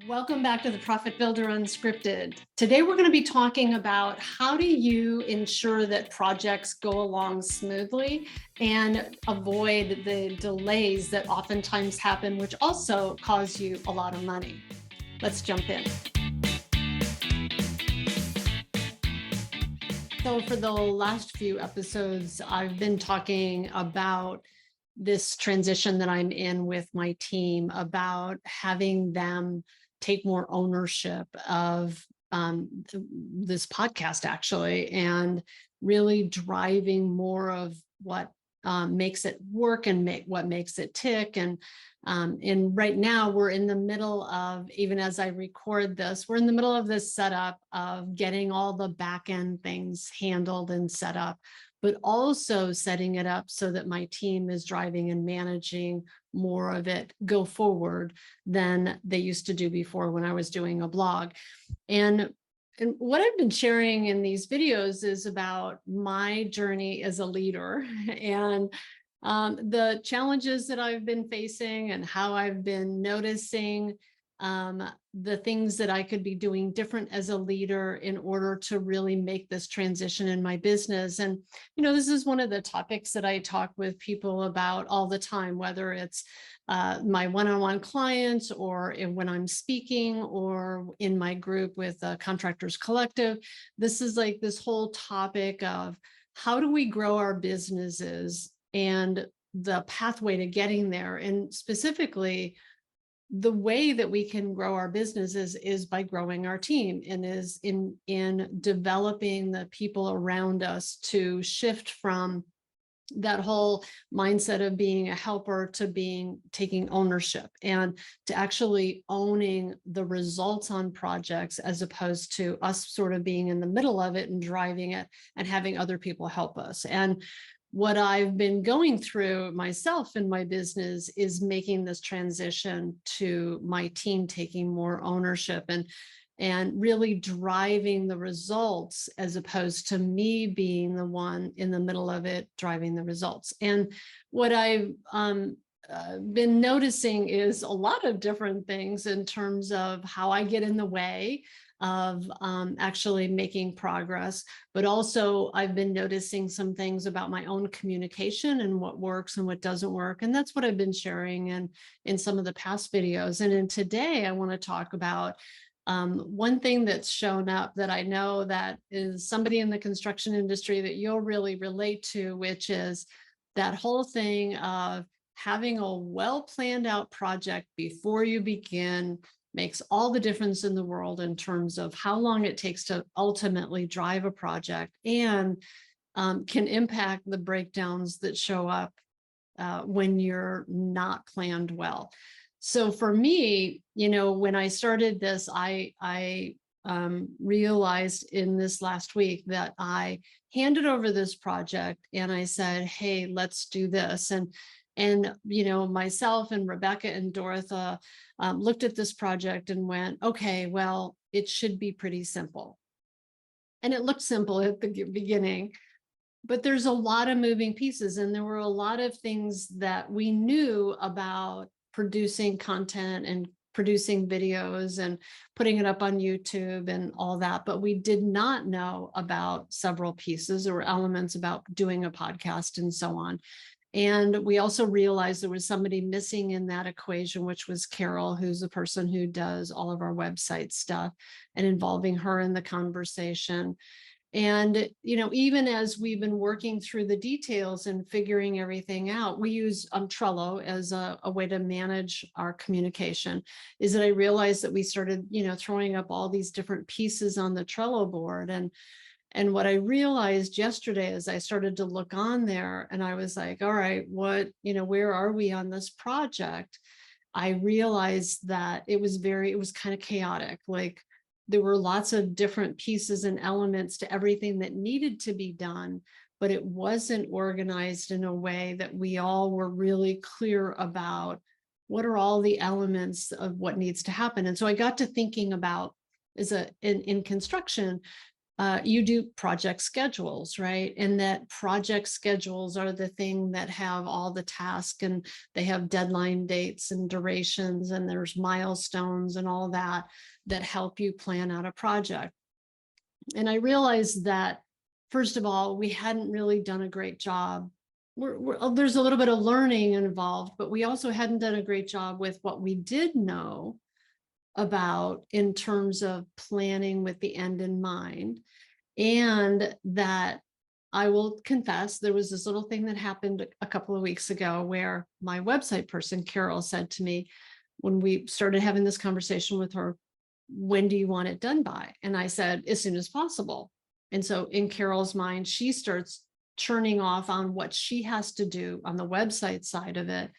Welcome back to the Profit Builder Unscripted. Today, we're going to be talking about how do you ensure that projects go along smoothly and avoid the delays that oftentimes happen, which also cause you a lot of money. Let's jump in. So for the last few episodes, I've been talking about this transition that I'm in with my team, about having them take more ownership of this podcast, actually, and really driving more of what makes it work and what makes it tick. And right now we're in the middle of, even as I record this, we're in the middle of this setup of getting all the back end things handled and set up, but also setting it up so that my team is driving and managing more of it go forward than they used to do before when I was doing a blog. And what I've been sharing in these videos is about my journey as a leader and the challenges that I've been facing and how I've been noticing the things that I could be doing different as a leader in order to really make this transition in my business. And, this is one of the topics that I talk with people about all the time, whether it's my one-on-one clients or when I'm speaking or in my group with Contractors Collective. This is like this whole topic of how do we grow our businesses and the pathway to getting there. And specifically, the way that we can grow our businesses is by growing our team, and is in developing the people around us to shift from that whole mindset of being a helper to taking ownership and to actually owning the results on projects, as opposed to us sort of being in the middle of it and driving it and having other people help us. And what I've been going through myself in my business is making this transition to my team taking more ownership and really driving the results, as opposed to me being the one in the middle of it driving the results. And what I've been noticing is a lot of different things in terms of how I get in the way of actually making progress. But also I've been noticing some things about my own communication and what works and what doesn't work. And that's what I've been sharing in some of the past videos. And in today, I want to talk about one thing that's shown up that I know that is somebody in the construction industry that you'll really relate to, which is that whole thing of having a well planned out project before you begin makes all the difference in the world in terms of how long it takes to ultimately drive a project, and can impact the breakdowns that show up when you're not planned well. So for me, when I started this, I realized in this last week that I handed over this project and I said, hey, let's do this. And myself and Rebecca and Dorothy looked at this project and went, okay, well, it should be pretty simple. And it looked simple at the beginning, but there's a lot of moving pieces. And there were a lot of things that we knew about producing content and producing videos and putting it up on YouTube and all that, but we did not know about several pieces or elements about doing a podcast and so on. And we also realized there was somebody missing in that equation, which was Carol, who's the person who does all of our website stuff, and involving her in the conversation. And, even as we've been working through the details and figuring everything out, we use Trello as a way to manage our communication. Is that I realized that we started, throwing up all these different pieces on the Trello board. And what I realized yesterday as I started to look on there, and I was like, all right, where are we on this project? I realized that it was kind of chaotic. Like, there were lots of different pieces and elements to everything that needed to be done, but it wasn't organized in a way that we all were really clear about what are all the elements of what needs to happen. And so I got to thinking about, in construction, you do project schedules, right? And that project schedules are the thing that have all the tasks, and they have deadline dates and durations, and there's milestones and all that that help you plan out a project. And I realized that, first of all, we hadn't really done a great job. There's a little bit of learning involved, but we also hadn't done a great job with what we did know about in terms of planning with the end in mind. And that, I will confess, there was this little thing that happened a couple of weeks ago where my website person, Carol, said to me, when we started having this conversation with her, when do you want it done by? And I said, as soon as possible. And so in Carol's mind, she starts churning off on what she has to do on the website side of it.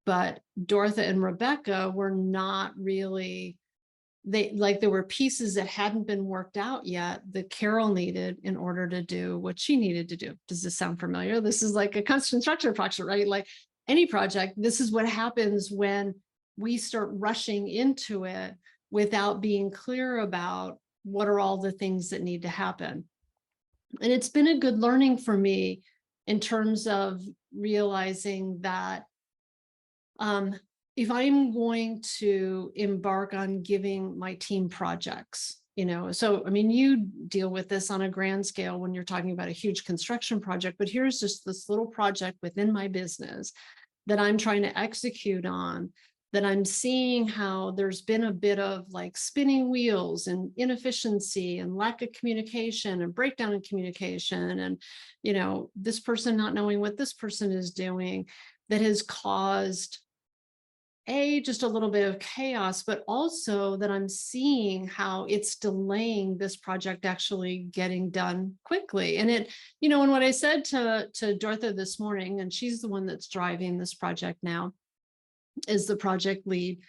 But Dorothy and Rebecca were not really, there were pieces that hadn't been worked out yet that Carol needed in order to do what she needed to do. Does this sound familiar? This is like a construction project, right? Like any project, this is what happens when we start rushing into it without being clear about what are all the things that need to happen. And it's been a good learning for me in terms of realizing that if I'm going to embark on giving my team projects, so I mean, you deal with this on a grand scale when you're talking about a huge construction project, but here's just this little project within my business that I'm trying to execute on, that I'm seeing how there's been a bit of like spinning wheels and inefficiency and lack of communication and breakdown in communication. And, this person not knowing what this person is doing, that has caused just a little bit of chaos, but also that I'm seeing how it's delaying this project actually getting done quickly. And and what I said to Dortha this morning, and she's the one that's driving this project now, is the project lead.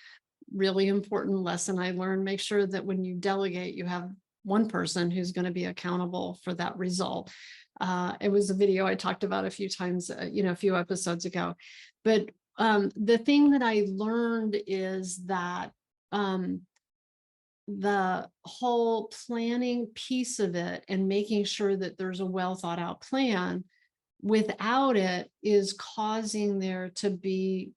Really important lesson I learned: make sure that when you delegate, you have one person who's going to be accountable for that result. It was a video I talked about a few times, a few episodes ago. But the thing that I learned is that the whole planning piece of it and making sure that there's a well thought out plan, without it, is causing there to be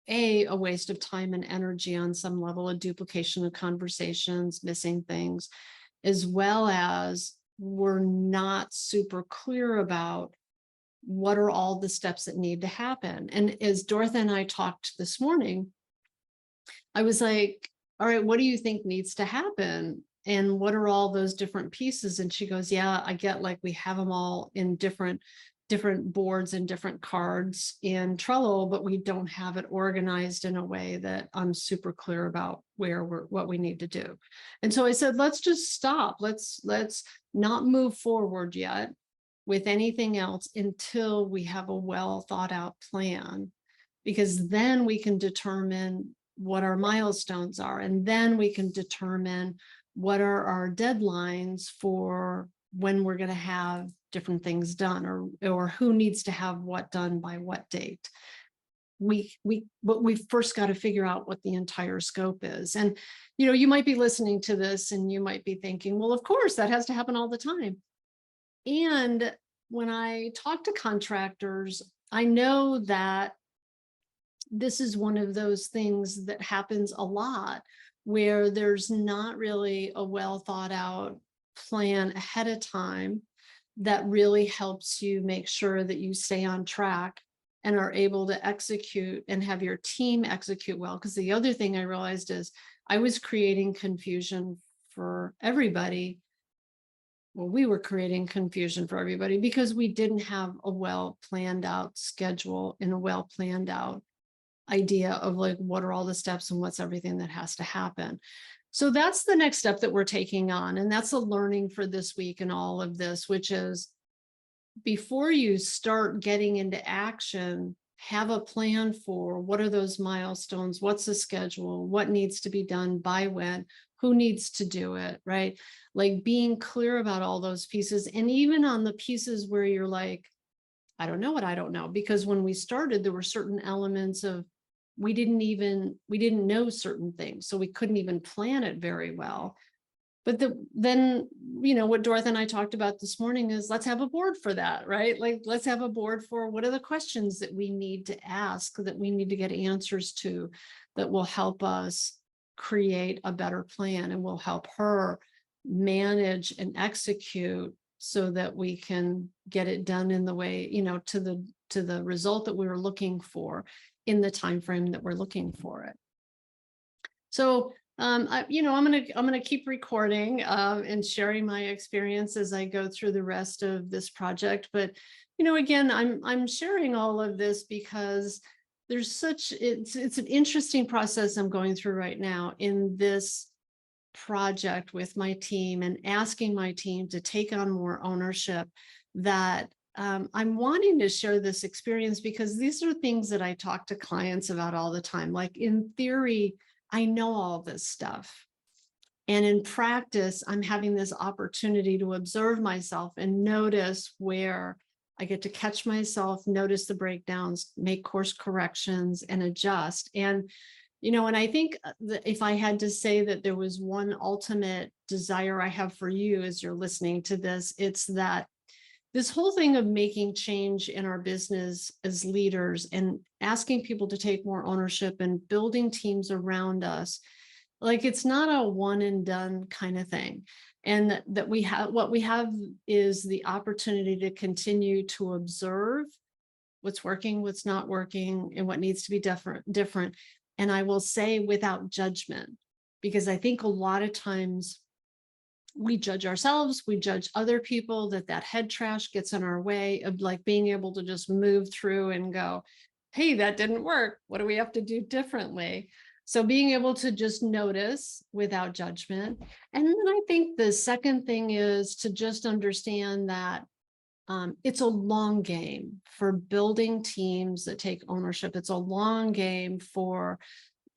a waste of time and energy on some level, a duplication of conversations, missing things, as well as we're not super clear about what are all the steps that need to happen. And as Dorothy and I talked this morning, I was like, all right, what do you think needs to happen? And what are all those different pieces? And she goes, yeah, I get, like, we have them all in different boards and different cards in Trello, but we don't have it organized in a way that I'm super clear about what we need to do. And so I said, let's just stop. Let's not move forward yet with anything else until we have a well thought out plan, because then we can determine what our milestones are, and then we can determine what are our deadlines for when we're going to have different things done, or who needs to have what done by what date. But we've first got to figure out what the entire scope is. And you might be listening to this and you might be thinking, well, of course that has to happen all the time. And when I talk to contractors, I know that this is one of those things that happens a lot, where there's not really a well thought out plan ahead of time that really helps you make sure that you stay on track and are able to execute and have your team execute well. Because the other thing I realized is I was creating confusion for everybody. Well, we were creating confusion for everybody because we didn't have a well planned out schedule and a well planned out idea of, like, what are all the steps and what's everything that has to happen. So that's the next step that we're taking on. And that's a learning for this week and all of this, which is, before you start getting into action, have a plan for what are those milestones, what's the schedule, what needs to be done by when, who needs to do it, right? Like, being clear about all those pieces. And even on the pieces where you're like, I don't know what I don't know, because when we started, there were certain elements of, we didn't know certain things, so we couldn't even plan it very well. But then, what Dorothy and I talked about this morning is let's have a board for that, right? Like, let's have a board for what are the questions that we need to ask, that we need to get answers to, that will help us create a better plan and will help her manage and execute so that we can get it done in the way, to the result that we were looking for in the time frame that we're looking for it. So I'm gonna keep recording and sharing my experience as I go through the rest of this project. But again, I'm sharing all of this because there's it's an interesting process I'm going through right now in this project with my team and asking my team to take on more ownership. That I'm wanting to share this experience because these are things that I talk to clients about all the time. Like, in theory, I know all this stuff. And in practice, I'm having this opportunity to observe myself and notice where I get to catch myself, notice the breakdowns, make course corrections, and adjust. And I think that if I had to say that there was one ultimate desire I have for you as you're listening to this, it's that this whole thing of making change in our business as leaders and asking people to take more ownership and building teams around us, like, it's not a one and done kind of thing. And that what we have is the opportunity to continue to observe what's working, what's not working, and what needs to be different. And I will say, without judgment, because I think a lot of times we judge ourselves, we judge other people, that head trash gets in our way of like being able to just move through and go, hey, that didn't work. What do we have to do differently? So being able to just notice without judgment. And then I think the second thing is to just understand that it's a long game for building teams that take ownership. It's a long game for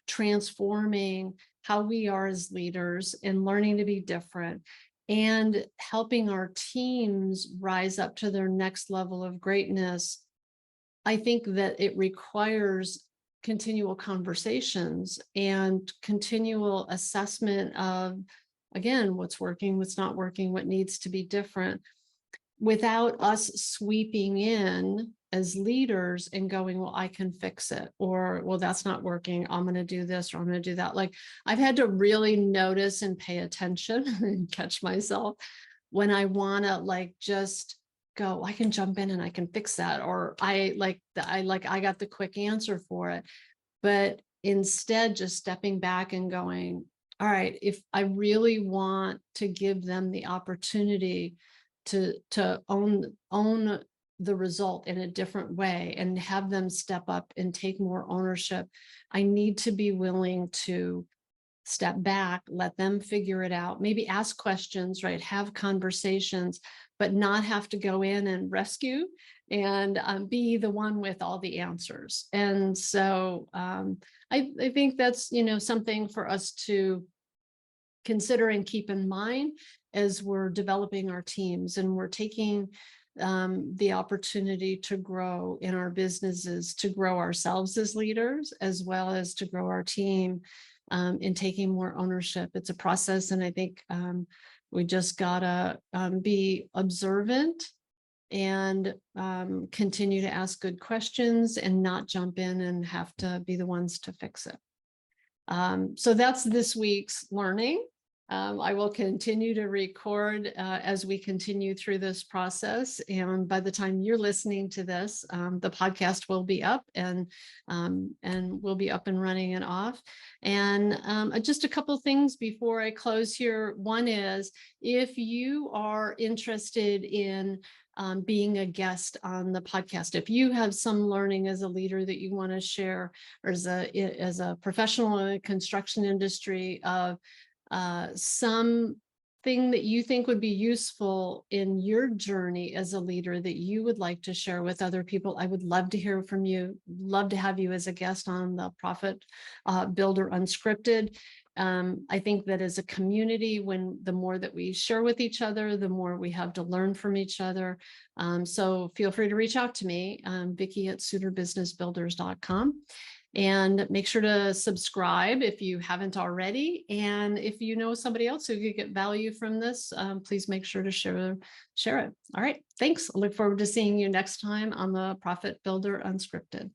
transforming how we are as leaders and learning to be different and helping our teams rise up to their next level of greatness. I think that it requires continual conversations and continual assessment of, again, what's working, what's not working, what needs to be different, without us sweeping in as leaders and going, well, I can fix it, or, well, that's not working, I'm going to do this, or I'm going to do that. Like, I've had to really notice and pay attention and catch myself when I want to just go, I can jump in and I can fix that, or I got the quick answer for it. But instead, just stepping back and going, all right, if I really want to give them the opportunity to own the result in a different way and have them step up and take more ownership, I need to be willing to step back, let them figure it out, maybe ask questions, right? Have conversations, but not have to go in and rescue and be the one with all the answers. And so I think that's, something for us to consider and keep in mind as we're developing our teams and we're taking the opportunity to grow in our businesses, to grow ourselves as leaders, as well as to grow our team in taking more ownership. It's a process. And I think we just gotta be observant and continue to ask good questions and not jump in and have to be the ones to fix it. So that's this week's learning. I will continue to record as we continue through this process. And by the time you're listening to this, the podcast will be up and we'll be up and running and off. And just a couple things before I close here. One is, if you are interested in being a guest on the podcast, if you have some learning as a leader that you want to share, or as a professional in the construction industry of something that you think would be useful in your journey as a leader that you would like to share with other people, I would love to hear from you. Love to have you as a guest on the Profit Builder Unscripted. I think that as a community, the more that we share with each other, the more we have to learn from each other. So feel free to reach out to me, Vicki at suitorbusinessbuilders.com. And make sure to subscribe if you haven't already. And if you know somebody else who could get value from this, please make sure to share it. All right. Thanks. I look forward to seeing you next time on the Profit Builder Unscripted.